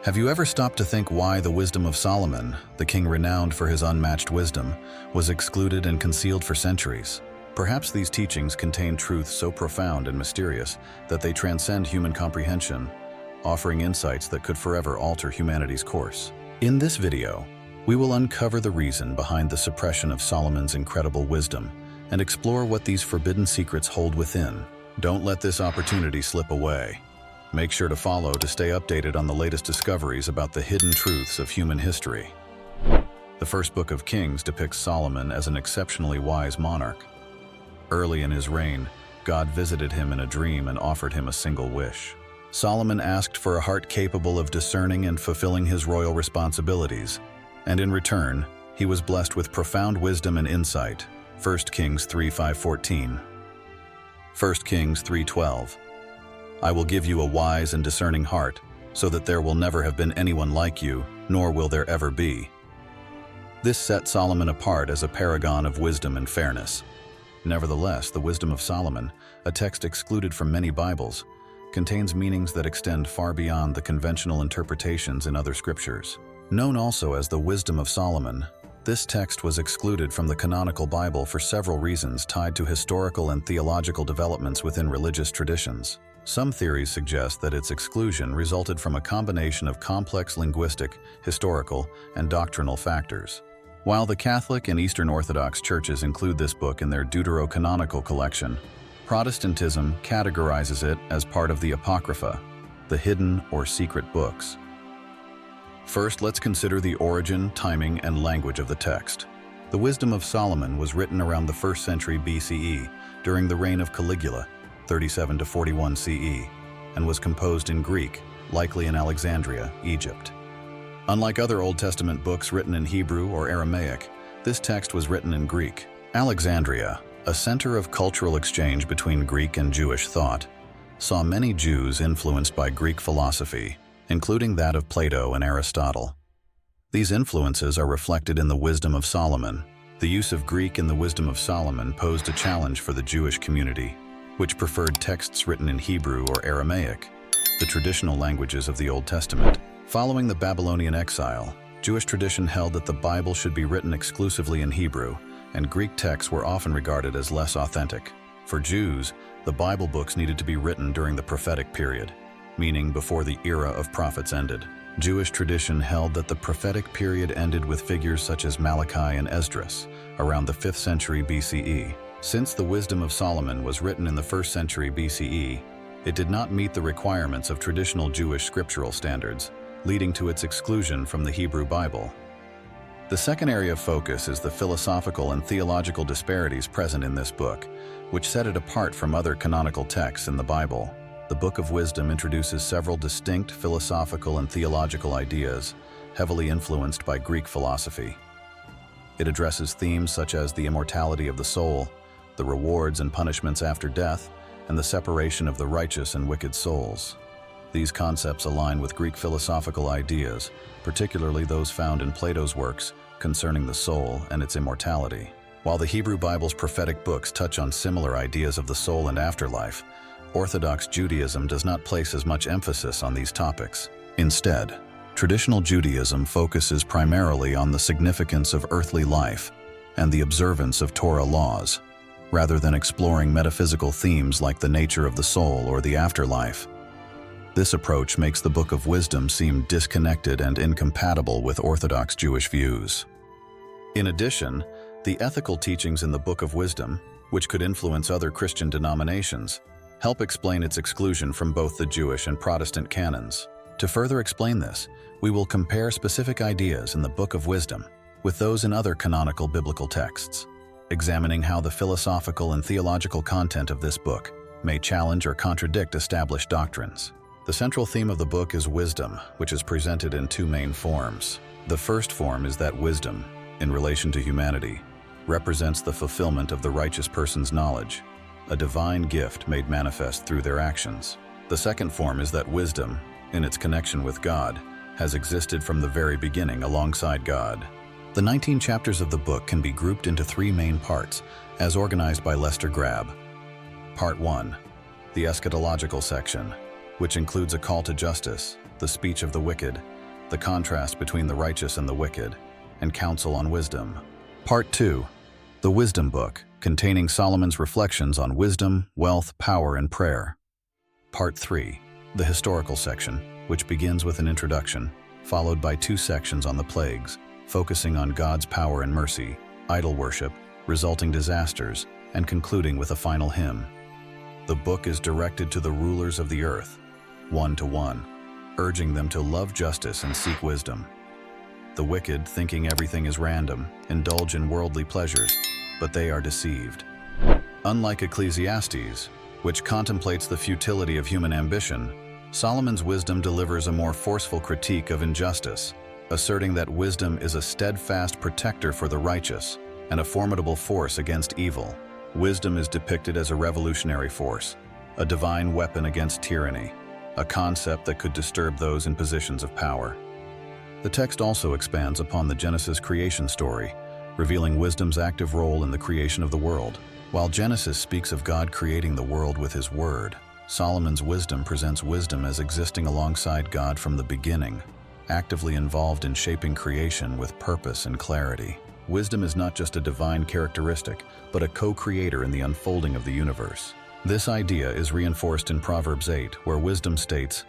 Have you ever stopped to think why the wisdom of Solomon, the king renowned for his unmatched wisdom, was excluded and concealed for centuries? Perhaps these teachings contain truths so profound and mysterious that they transcend human comprehension, offering insights that could forever alter humanity's course. In this video, we will uncover the reason behind the suppression of Solomon's incredible wisdom and explore what these forbidden secrets hold within. Don't let this opportunity slip away. Make sure to follow to stay updated on the latest discoveries about the hidden truths of human history. The first book of Kings depicts Solomon as an exceptionally wise monarch. Early in his reign, God visited him in a dream and offered him a single wish. Solomon asked for a heart capable of discerning and fulfilling his royal responsibilities, and in return, he was blessed with profound wisdom and insight. 1 Kings 3:5-14. 1 Kings 3:12. I will give you a wise and discerning heart, so that there will never have been anyone like you, nor will there ever be. This set Solomon apart as a paragon of wisdom and fairness. Nevertheless, the wisdom of Solomon, a text excluded from many Bibles, contains meanings that extend far beyond the conventional interpretations in other scriptures. Known also as the Wisdom of Solomon, this text was excluded from the canonical Bible for several reasons tied to historical and theological developments within religious traditions. Some theories suggest that its exclusion resulted from a combination of complex linguistic, historical, and doctrinal factors. While the Catholic and Eastern Orthodox churches include this book in their deuterocanonical collection, Protestantism categorizes it as part of the Apocrypha, the hidden or secret books. First, let's consider the origin, timing, and language of the text. The Wisdom of Solomon was written around the 1st century BCE during the reign of Caligula, 37 to 41 CE, and was composed in Greek, likely in Alexandria, Egypt. Unlike other Old Testament books written in Hebrew or Aramaic, this text was written in Greek. Alexandria, a center of cultural exchange between Greek and Jewish thought, saw many Jews influenced by Greek philosophy, including that of Plato and Aristotle. These influences are reflected in the Wisdom of Solomon. The use of Greek in the Wisdom of Solomon posed a challenge for the Jewish community, which preferred texts written in Hebrew or Aramaic, the traditional languages of the Old Testament. Following the Babylonian exile, Jewish tradition held that the Bible should be written exclusively in Hebrew, and Greek texts were often regarded as less authentic. For Jews, the Bible books needed to be written during the prophetic period, meaning before the era of prophets ended. Jewish tradition held that the prophetic period ended with figures such as Malachi and Esdras, around the 5th century BCE. Since the Wisdom of Solomon was written in the 1st century BCE, it did not meet the requirements of traditional Jewish scriptural standards, leading to its exclusion from the Hebrew Bible. The second area of focus is the philosophical and theological disparities present in this book, which set it apart from other canonical texts in the Bible. The Book of Wisdom introduces several distinct philosophical and theological ideas, heavily influenced by Greek philosophy. It addresses themes such as the immortality of the soul, the rewards and punishments after death, and the separation of the righteous and wicked souls. These concepts align with Greek philosophical ideas, particularly those found in Plato's works concerning the soul and its immortality. While the Hebrew Bible's prophetic books touch on similar ideas of the soul and afterlife, Orthodox Judaism does not place as much emphasis on these topics. Instead, traditional Judaism focuses primarily on the significance of earthly life and the observance of Torah laws, rather than exploring metaphysical themes like the nature of the soul or the afterlife. This approach makes the Book of Wisdom seem disconnected and incompatible with Orthodox Jewish views. In addition, the ethical teachings in the Book of Wisdom, which could influence other Christian denominations, help explain its exclusion from both the Jewish and Protestant canons. To further explain this, we will compare specific ideas in the Book of Wisdom with those in other canonical biblical texts, examining how the philosophical and theological content of this book may challenge or contradict established doctrines. The central theme of the book is wisdom, which is presented in two main forms. The first form is that wisdom, in relation to humanity, represents the fulfillment of the righteous person's knowledge, a divine gift made manifest through their actions. The second form is that wisdom, in its connection with God, has existed from the very beginning alongside God. The 19 chapters of the book can be grouped into three main parts, as organized by Lester Grabb. Part 1. The eschatological section, which includes a call to justice, the speech of the wicked, the contrast between the righteous and the wicked, and counsel on wisdom. Part 2. The Wisdom Book, containing Solomon's reflections on wisdom, wealth, power, and prayer. Part 3. The historical section, which begins with an introduction, followed by 2 sections on the plagues, focusing on God's power and mercy, idol worship, resulting disasters, and concluding with a final hymn. The book is directed to the rulers of the earth, one-to-one, urging them to love justice and seek wisdom. The wicked, thinking everything is random, indulge in worldly pleasures, but they are deceived. Unlike Ecclesiastes, which contemplates the futility of human ambition, Solomon's wisdom delivers a more forceful critique of injustice, asserting that wisdom is a steadfast protector for the righteous and a formidable force against evil. Wisdom is depicted as a revolutionary force, a divine weapon against tyranny, a concept that could disturb those in positions of power. The text also expands upon the Genesis creation story, revealing wisdom's active role in the creation of the world. While Genesis speaks of God creating the world with His Word, Solomon's wisdom presents wisdom as existing alongside God from the beginning, actively involved in shaping creation with purpose and clarity. Wisdom is not just a divine characteristic, but a co-creator in the unfolding of the universe. This idea is reinforced in Proverbs 8, where wisdom states,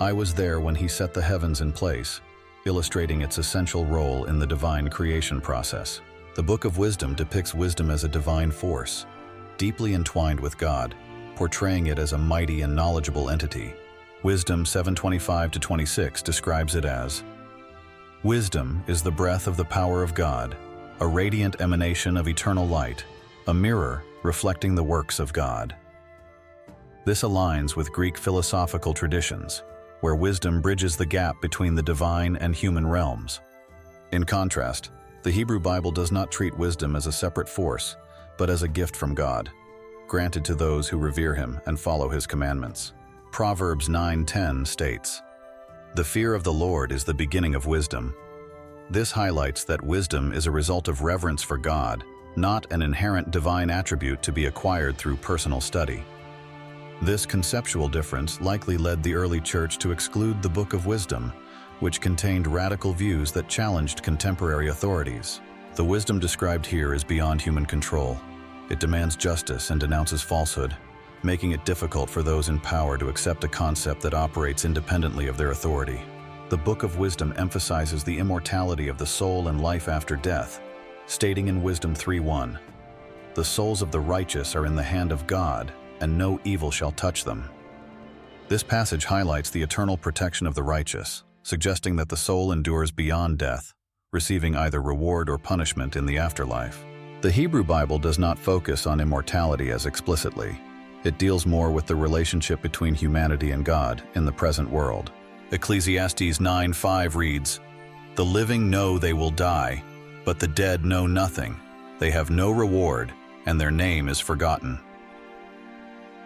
"I was there when He set the heavens in place," illustrating its essential role in the divine creation process. The Book of Wisdom depicts wisdom as a divine force, deeply entwined with God, portraying it as a mighty and knowledgeable entity. Wisdom 7:25-26 describes it as, "Wisdom is the breath of the power of God, a radiant emanation of eternal light, a mirror reflecting the works of God." This aligns with Greek philosophical traditions, where wisdom bridges the gap between the divine and human realms. In contrast, the Hebrew Bible does not treat wisdom as a separate force, but as a gift from God, granted to those who revere Him and follow His commandments. Proverbs 9:10 states, "The fear of the Lord is the beginning of wisdom." This highlights that wisdom is a result of reverence for God, not an inherent divine attribute to be acquired through personal study. This conceptual difference likely led the early church to exclude the Book of Wisdom, which contained radical views that challenged contemporary authorities. The wisdom described here is beyond human control. It demands justice and denounces falsehood, making it difficult for those in power to accept a concept that operates independently of their authority. The Book of Wisdom emphasizes the immortality of the soul and life after death, stating in Wisdom 3:1, "The souls of the righteous are in the hand of God, and no evil shall touch them." This passage highlights the eternal protection of the righteous, suggesting that the soul endures beyond death, receiving either reward or punishment in the afterlife. The Hebrew Bible does not focus on immortality as explicitly. It deals more with the relationship between humanity and God in the present world. Ecclesiastes 9:5 reads, "The living know they will die, but the dead know nothing. They have no reward, and their name is forgotten."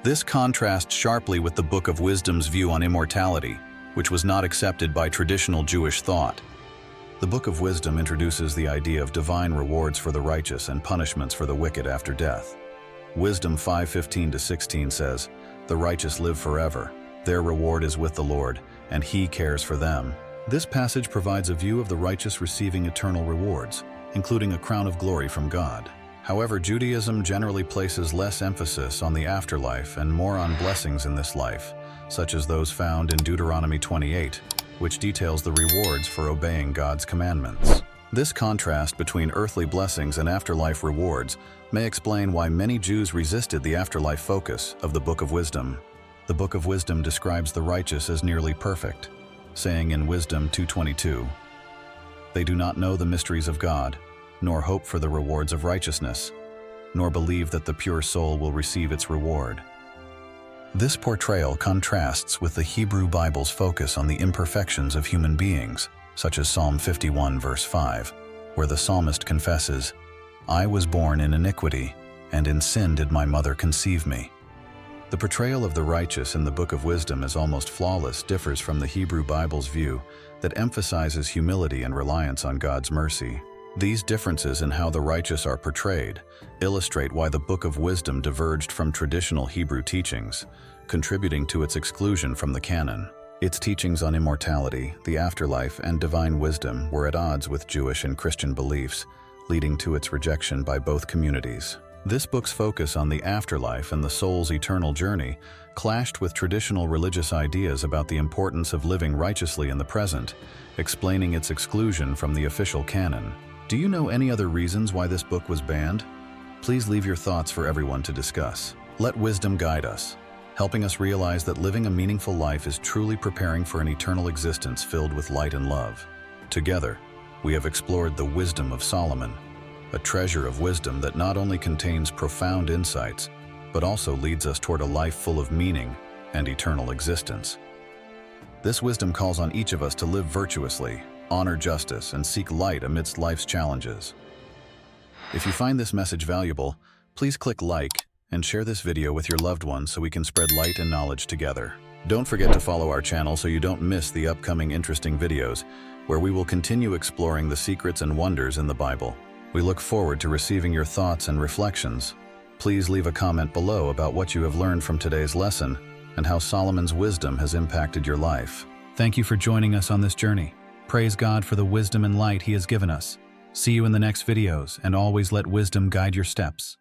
This contrasts sharply with the Book of Wisdom's view on immortality, which was not accepted by traditional Jewish thought. The Book of Wisdom introduces the idea of divine rewards for the righteous and punishments for the wicked after death. Wisdom 5:15-16 says, "The righteous live forever. Their reward is with the Lord, and He cares for them." This passage provides a view of the righteous receiving eternal rewards, including a crown of glory from God. However, Judaism generally places less emphasis on the afterlife and more on blessings in this life, such as those found in Deuteronomy 28, which details the rewards for obeying God's commandments. This contrast between earthly blessings and afterlife rewards may explain why many Jews resisted the afterlife focus of the Book of Wisdom. The Book of Wisdom describes the righteous as nearly perfect, saying in Wisdom 2:22, "They do not know the mysteries of God, nor hope for the rewards of righteousness, nor believe that the pure soul will receive its reward." This portrayal contrasts with the Hebrew Bible's focus on the imperfections of human beings, such as Psalm 51 verse 5, where the psalmist confesses, "I was born in iniquity, and in sin did my mother conceive me." The portrayal of the righteous in the Book of Wisdom as almost flawless differs from the Hebrew Bible's view that emphasizes humility and reliance on God's mercy. These differences in how the righteous are portrayed illustrate why the Book of Wisdom diverged from traditional Hebrew teachings, contributing to its exclusion from the canon. Its teachings on immortality, the afterlife, and divine wisdom were at odds with Jewish and Christian beliefs, leading to its rejection by both communities. This book's focus on the afterlife and the soul's eternal journey clashed with traditional religious ideas about the importance of living righteously in the present, explaining its exclusion from the official canon. Do you know any other reasons why this book was banned? Please leave your thoughts for everyone to discuss. Let wisdom guide us, helping us realize that living a meaningful life is truly preparing for an eternal existence filled with light and love. Together, we have explored the wisdom of Solomon, a treasure of wisdom that not only contains profound insights, but also leads us toward a life full of meaning and eternal existence. This wisdom calls on each of us to live virtuously, honor justice, and seek light amidst life's challenges. If you find this message valuable, please click like and share this video with your loved ones so we can spread light and knowledge together. Don't forget to follow our channel so you don't miss the upcoming interesting videos, where we will continue exploring the secrets and wonders in the Bible. We look forward to receiving your thoughts and reflections. Please leave a comment below about what you have learned from today's lesson and how Solomon's wisdom has impacted your life. Thank you for joining us on this journey. Praise God for the wisdom and light He has given us. See you in the next videos, and always let wisdom guide your steps.